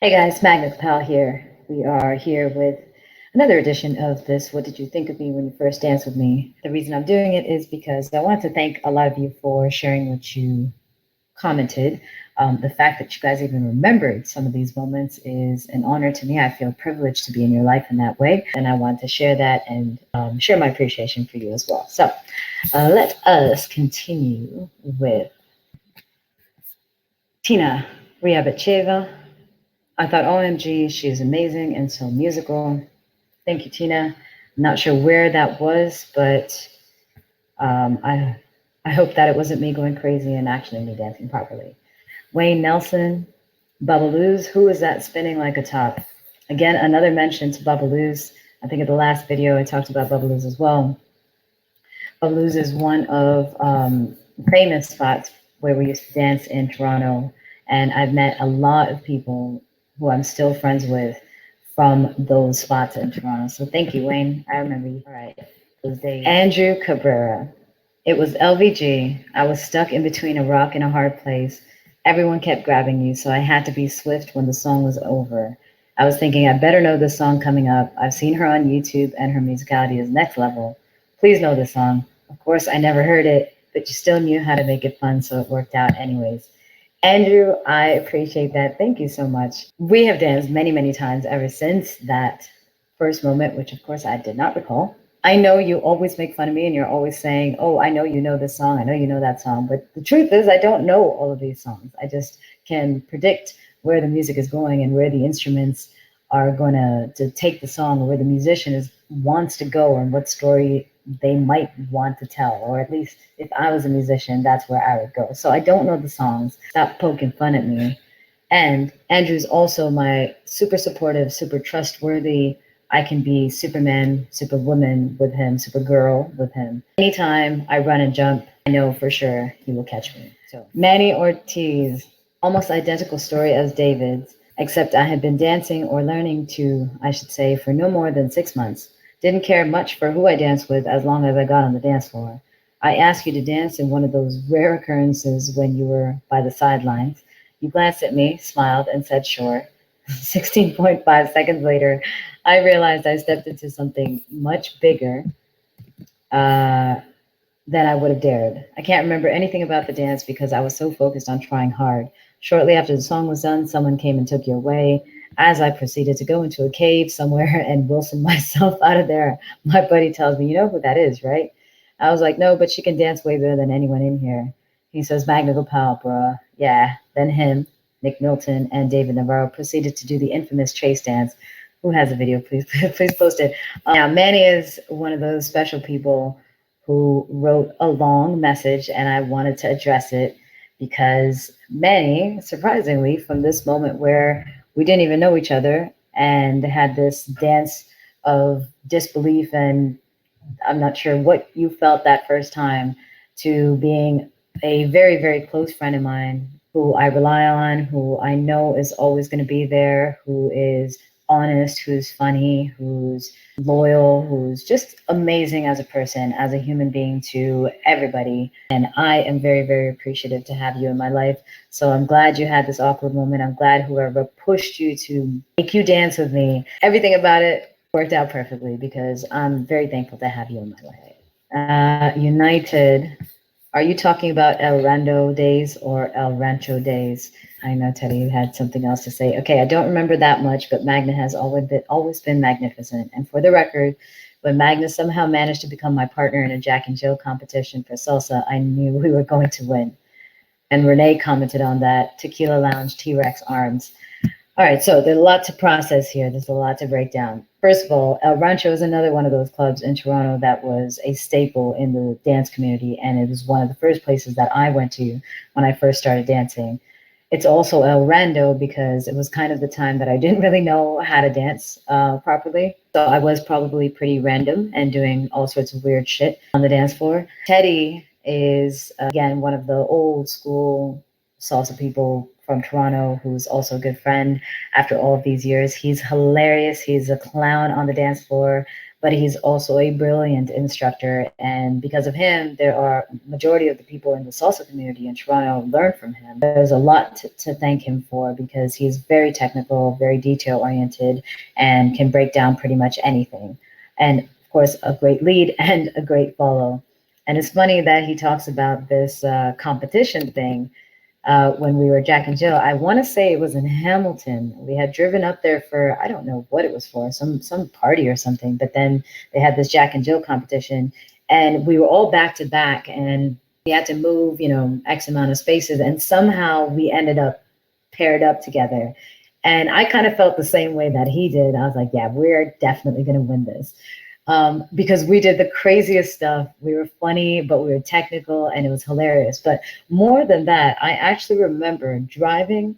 Hey guys, magnagopal here. We are here with another edition of this What Did You Think of Me When You First Danced With Me? The reason I'm doing it is because I want to thank a lot of you for sharing what you commented. The fact that you guys even remembered some of these moments is an honor to me. I feel privileged to be in your life in that way, and I want to share that and share my appreciation for you as well. So let us continue with Tina Ryabicheva. I thought, OMG, she's amazing and so musical. Thank you, Tina. I'm not sure where that was, but um, I, I hope that it wasn't me going crazy and actually me dancing properly. Wayne Nelson, Bubbaloo's, who is that spinning like a top? Again, another mention to Bubbaloo's. I think in the last video I talked about Bubbaloo's as well. Bubbaloo's is one of famous spots where we used to dance in Toronto, and I've met a lot of people who I'm still friends with from those spots in Toronto. So thank you, Wayne. I remember you. All right, those days. Andrew Cabrera. It was LVG. I was stuck in between a rock and a hard place. Everyone kept grabbing you, so I had to be swift when the song was over. I was thinking I better know this song coming up. I've seen her on YouTube and her musicality is next level. Please know this song. Of course, I never heard it, but you still knew how to make it fun, so it worked out anyways. Andrew, I appreciate that. Thank you so much. We have danced many, many times ever since that first moment, which of course I did not recall. I know you always make fun of me and you're always saying, oh, I know you know this song, I know you know that song. But the truth is, I don't know all of these songs. I just can predict where the music is going and where the instruments are going to take the song, or where the musician wants to go, and what story they might want to tell. Or at least if I was a musician, that's where I would go. So I don't know the songs. Stop poking fun at me. And Andrew's also my super supportive, super trustworthy. I can be Superman, Superwoman with him, Supergirl with him. Anytime I run and jump, I know for sure he will catch me. So Manny Ortiz, almost identical story as David's, except I had been dancing, or learning to, I should say, for no more than 6 months. Didn't care much for who I danced with as long as I got on the dance floor. I asked you to dance in one of those rare occurrences when you were by the sidelines. You glanced at me, smiled, and said, sure. 16.5 seconds later, I realized I stepped into something much bigger uh, than I would have dared. I can't remember anything about the dance because I was so focused on trying hard. Shortly after the song was done, someone came and took you away. As I proceeded to go into a cave somewhere and Wilson myself out of there, my buddy tells me, you know who that is, right? I was like, no, but she can dance way better than anyone in here. He says, Magna Gopal, bruh. Yeah. Then him, Nick Milton, and David Navarro proceeded to do the infamous chase dance. Who has a video? Please, please post it. Now, Manny is one of those special people who wrote a long message, and I wanted to address it because Manny, surprisingly, from this moment where we didn't even know each other and had this dance of disbelief, and I'm not sure what you felt that first time, to being a very, very close friend of mine who I rely on, who I know is always going to be there, who is honest, who's funny, who's loyal, who's just amazing as a person, as a human being to everybody. And I am very, very appreciative to have you in my life. So I'm glad you had this awkward moment. I'm glad whoever pushed you to make you dance with me, everything about it worked out perfectly because I'm very thankful to have you in my life. United, are you talking about El Rando days or El Rancho days? I know, Teddy, you had something else to say. Okay, I don't remember that much, but Magna has always been magnificent. And for the record, when Magna somehow managed to become my partner in a Jack and Jill competition for salsa, I knew we were going to win. And Rene commented on that. Tequila Lounge, T-Rex arms. All right, so there's a lot to process here. There's a lot to break down. First of all, El Rancho is another one of those clubs in Toronto that was a staple in the dance community, and it was one of the first places that I went to when I first started dancing. It's also El Rando because it was kind of the time that I didn't really know how to dance properly. So I was probably pretty random and doing all sorts of weird shit on the dance floor. Teddy is, again, one of the old school salsa people from Toronto, who's also a good friend after all of these years. He's hilarious. He's a clown on the dance floor, but he's also a brilliant instructor. And because of him, there are majority of the people in the salsa community in Toronto learn from him. There's a lot to thank him for because he's very technical, very detail oriented, and can break down pretty much anything. And of course, a great lead and a great follow. And it's funny that he talks about this competition thing when we were Jack and Jill. I want to say it was in Hamilton. We had driven up there for, I don't know what it was for, some party or something. But then they had this Jack and Jill competition, and we were all back to back, and we had to move, X amount of spaces, and somehow we ended up paired up together. And I kind of felt the same way that he did. I was like, yeah, we're definitely going to win this. Because we did the craziest stuff. We were funny, but we were technical, and it was hilarious. But more than that, I actually remember driving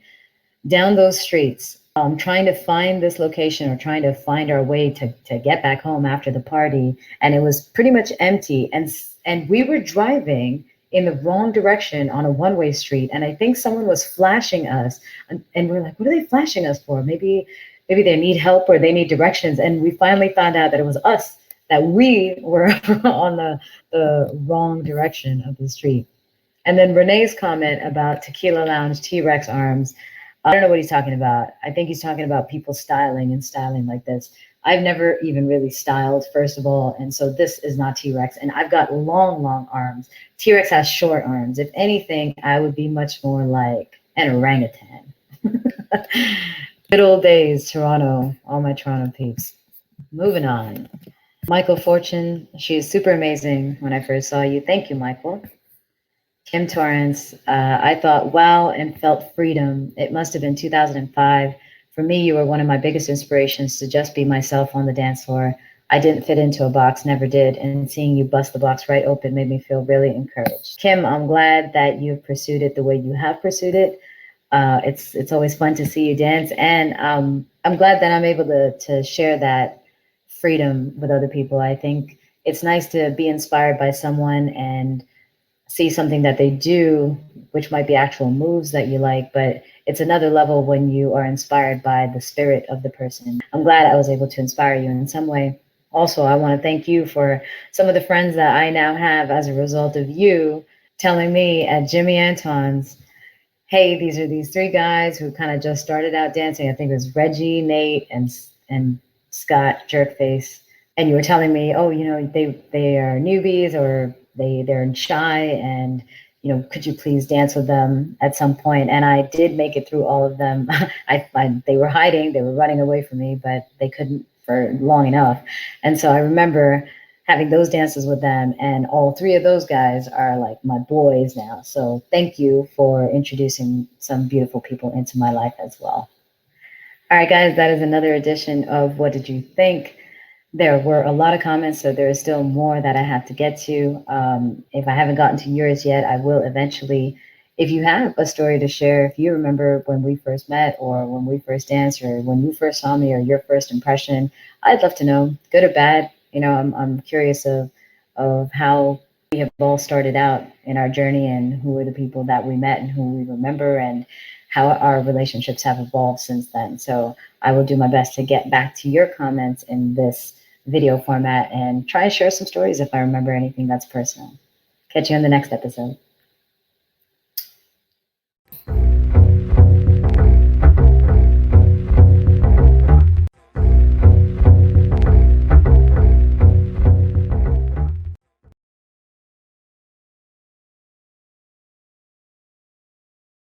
down those streets, trying to find this location or trying to find our way to get back home after the party, and it was pretty much empty. And we were driving in the wrong direction on a one-way street, and I think someone was flashing us, and we're like, what are they flashing us for? Maybe they need help or they need directions. And we finally found out that it was us, that we were on the wrong direction of the street. And then Rene's comment about Tequila Lounge T-Rex arms, I don't know what he's talking about. I think he's talking about people styling like this. I've never even really styled, first of all, and so this is not T-Rex. And I've got long arms. T-Rex has short arms. If anything, I would be much more like an orangutan. Good old days, Toronto, all my Toronto peeps. Moving on. Michael Fortune, she is super amazing when I first saw you. Thank you, Michael. Kim Torrance, I thought, wow, and felt freedom. It must have been 2005. For me, you were one of my biggest inspirations to just be myself on the dance floor. I didn't fit into a box, never did, and seeing you bust the box right open made me feel really encouraged. Kim, I'm glad that you've pursued it the way you have pursued it. It's always fun to see you dance, and I'm glad that I'm able to share that freedom with other people. I think it's nice to be inspired by someone and see something that they do, which might be actual moves that you like, but it's another level when you are inspired by the spirit of the person. I'm glad I was able to inspire you in some way. Also, I want to thank you for some of the friends that I now have as a result of you telling me at Jimmy Anton's, hey, these are these three guys who kind of just started out dancing. I think it was Reggie, Nate, and Scott Jerkface. And you were telling me, oh, they are newbies or they're shy, and could you please dance with them at some point? And I did make it through all of them. They were hiding, they were running away from me, but they couldn't for long enough. And so I remember having those dances with them, and all three of those guys are like my boys now. So thank you for introducing some beautiful people into my life as well. All right, guys, that is another edition of What Did You Think? There were a lot of comments, so there is still more that I have to get to. If I haven't gotten to yours yet, I will eventually. If you have a story to share, if you remember when we first met or when we first danced or when you first saw me or your first impression, I'd love to know, good or bad. I'm curious of how we have all started out in our journey and who are the people that we met and who we remember and how our relationships have evolved since then. So I will do my best to get back to your comments in this video format and try to share some stories if I remember anything that's personal. Catch you in the next episode.